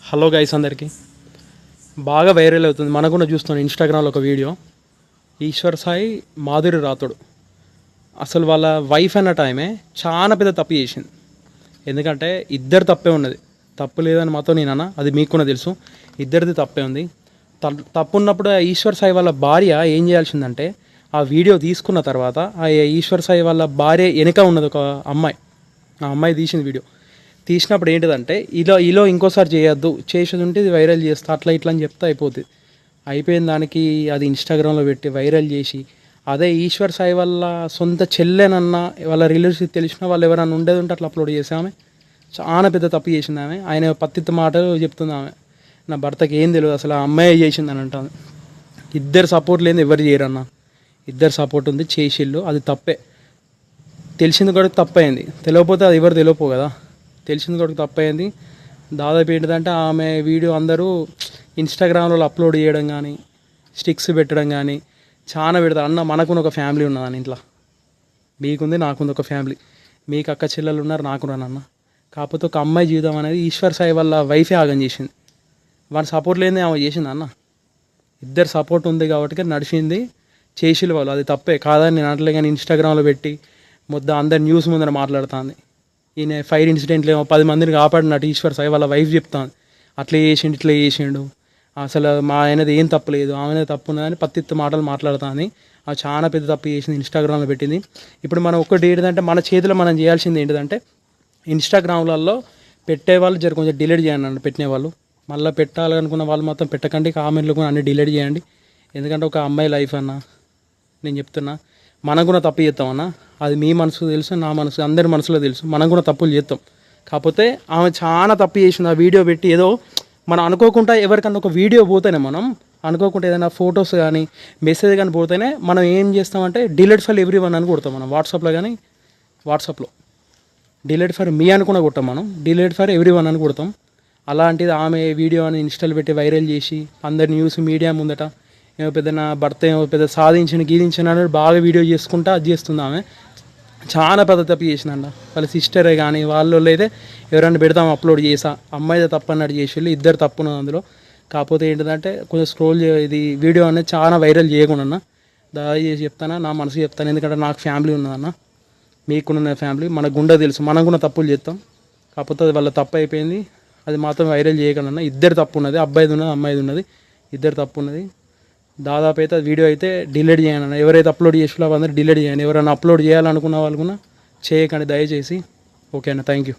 Hello guys, అందరికీ బాగా viral అవుతుంది. మనకు కూడా చూస్తున్నాను ఇన్స్టాగ్రామ్లో ఒక వీడియో. ఈశ్వర్ సాయి మాధురి రాతుడు అసలు వాళ్ళ వైఫ్ అన్న టైమే చాలా పెద్ద తప్పు చేసింది. ఎందుకంటే ఇద్దరు తప్పే ఉన్నది. తప్పు లేదని మాతో నేనన్నా, అది మీకు కూడా తెలుసు. ఇద్దరిది తప్పే ఉంది. తప్పు ఉన్నప్పుడు ఈశ్వర్ సాయి వాళ్ళ భార్య ఏం చేయాల్సిందంటే, ఆ వీడియో తీసుకున్న తర్వాత ఆ ఈశ్వర్ సాయి వాళ్ళ భార్య వెనక ఉన్నది ఒక అమ్మాయి. ఆ అమ్మాయి తీసింది వీడియో. తీసినప్పుడు ఏంటిదంటే, ఇలా ఇంకోసారి చేయొద్దు, చేసేది ఉంటే ఇది వైరల్ చేస్తా, అట్లా ఇట్లా అని చెప్తే అయిపోతుంది. అయిపోయిన దానికి అది ఇన్స్టాగ్రామ్లో పెట్టి వైరల్ చేసి, అదే ఈశ్వర్ సాయి వాళ్ళ సొంత చెల్లెనన్నా వాళ్ళ రిలేటివ్స్ తెలిసిన వాళ్ళు ఎవరైనా ఉండేది ఉంటే అట్లా అప్లోడ్ చేసి ఆమె చాలా పెద్ద తప్పు చేసింది. ఆయన పత్తిత్త మాటలు చెప్తుంది ఆమె. నా భర్తకి ఏం తెలియదు అసలు ఆ అమ్మాయి చేసింది అని అంటాను. ఇద్దరు సపోర్ట్ లేని ఎవరు చేయరన్న. ఇద్దరు సపోర్ట్ ఉంది, చేసిళ్ళు, అది తప్పే. తెలిసింది కూడా తప్పైంది. తెలియకపోతే అది ఎవరు తెలియపో కదా. తెలిసింది కూడా తప్పైంది. దాదాపు ఏంటిదంటే ఆమె వీడియో అందరూ ఇన్స్టాగ్రామ్లో అప్లోడ్ చేయడం కానీ, స్టిక్స్ పెట్టడం కానీ చాలా పెడతారు. అన్న మనకున్న ఒక ఫ్యామిలీ ఉన్నదని ఇంట్లో. మీకుంది, నాకుంది ఒక ఫ్యామిలీ. మీకు అక్క చెల్లెలు ఉన్నారు, నాకున్నానన్న. కాకపోతే ఒక అమ్మాయి జీవితం అనేది ఈశ్వర్ సాయి వాళ్ళ వైఫే ఆగం చేసింది. వాడి సపోర్ట్ లేనిదే ఆమె చేసింది అన్న. ఇద్దరు సపోర్ట్ ఉంది కాబట్టి నడిచింది, చేసిలు వాళ్ళు. అది తప్పే కాదని నేను అంటలే, కానీ ఇన్స్టాగ్రామ్లో పెట్టి మొత్తం అందరు న్యూస్ ముందర మాట్లాడుతుంది. ఈయన ఫైర్ ఇన్సిడెంట్లు ఏమో 10 మందిని కాపాడినట్టు ఈశ్వర్ సాయి వాళ్ళ వైఫ్ చెప్తాను. అట్లా చేసిండు, ఇట్లా చేసిండు, అసలు మా ఆయనది ఏం తప్పలేదు, ఆమెనే తప్పు ఉన్నదని పత్తిత్తు మాటలు మాట్లాడుతుంది. అది చాలా పెద్ద తప్పు చేసింది, ఇన్స్టాగ్రామ్లో పెట్టింది. ఇప్పుడు మనం ఒక్కటి ఏంటిదంటే, మన చేతిలో మనం చేయాల్సింది ఏంటిదంటే, ఇన్స్టాగ్రామ్లలో పెట్టేవాళ్ళు కొంచెం డిలీట్ చేయండి. పెట్టిన వాళ్ళు మళ్ళీ పెట్టాలనుకున్న వాళ్ళు మొత్తం పెట్టకండి. కామెంట్లు కూడా అన్ని డిలీట్ చేయండి. ఎందుకంటే ఒక అమ్మాయి లైఫ్ అన్న, నేను చెప్తున్నా, మనం కూడా తప్పు చేస్తామన్నా. అది మీ మనసుకు తెలుసు, నా మనసు, అందరి మనసులో తెలుసు. మనం కూడా తప్పులు చేస్తాం. కాకపోతే ఆమె చాలా తప్పు చేసింది. ఆ వీడియో పెట్టి ఏదో మనం అనుకోకుండా ఎవరికన్నా ఒక వీడియో పోతేనే, మనం అనుకోకుండా ఏదైనా ఫొటోస్ కానీ మెసేజ్ కానీ పోతేనే మనం ఏం చేస్తామంటే డిలీట్ ఫర్ ఎవ్రీ వన్ అని కొడతాం. మనం వాట్సాప్లో కానీ, వాట్సాప్లో డిలీట్ ఫర్ మీ అని కూడా కొట్టాం. మనం డిలీట్ ఫర్ ఎవ్రీ వన్ అని కొడతాం. అలాంటిది ఆమె వీడియో అని ఇన్స్టాల్ పెట్టి వైరల్ చేసి అందరి న్యూస్ మీడియా ముందట ఏమో పెద్ద నా భర్త ఏమో పెద్ద సాధించిన గీదించిన అని బాగా వీడియో చేసుకుంటా అది చేస్తుంది. ఆమె చాలా పెద్ద తప్పు చేసిందంట. వాళ్ళ సిస్టరే కానీ వాళ్ళు అయితే ఎవరైనా పెడతాం అప్లోడ్ చేసా, అమ్మాయిదే తప్పు అన్నట్టు చేసి ఇద్దరు తప్పున్నది అందులో. కాకపోతే ఏంటంటే కొంచెం స్క్రోల్ ఇది వీడియో అనేది చాలా వైరల్ చేయకుండా దయచేసి చెప్తానా, నా మనసు చెప్తాను. ఎందుకంటే నాకు ఫ్యామిలీ ఉన్నదన్న, మీకున్న ఫ్యామిలీ, మన గుండె తెలుసు. మనం కూడా తప్పులు చేస్తాం. కాకపోతే అది వాళ్ళ తప్పు అయిపోయింది. అది మాత్రం వైరల్ చేయకుండా. ఇద్దరు తప్పు ఉన్నది, అబ్బాయిది ఉన్నది, అమ్మాయిది ఉన్నది, ఇద్దరు తప్పు ఉన్నది. దాదాపు అయితే వీడియో అయితే డిలీట్ చేయండి. ఎవరైతే అప్లోడ్ చేసినా అందరూ డిలీట్ చేయండి. ఎవరైనా అప్లోడ్ చేయాలనుకున్న వాళ్ళు కూడా చేయకండి దయచేసి. ఓకే అన్న, థ్యాంక్ యూ.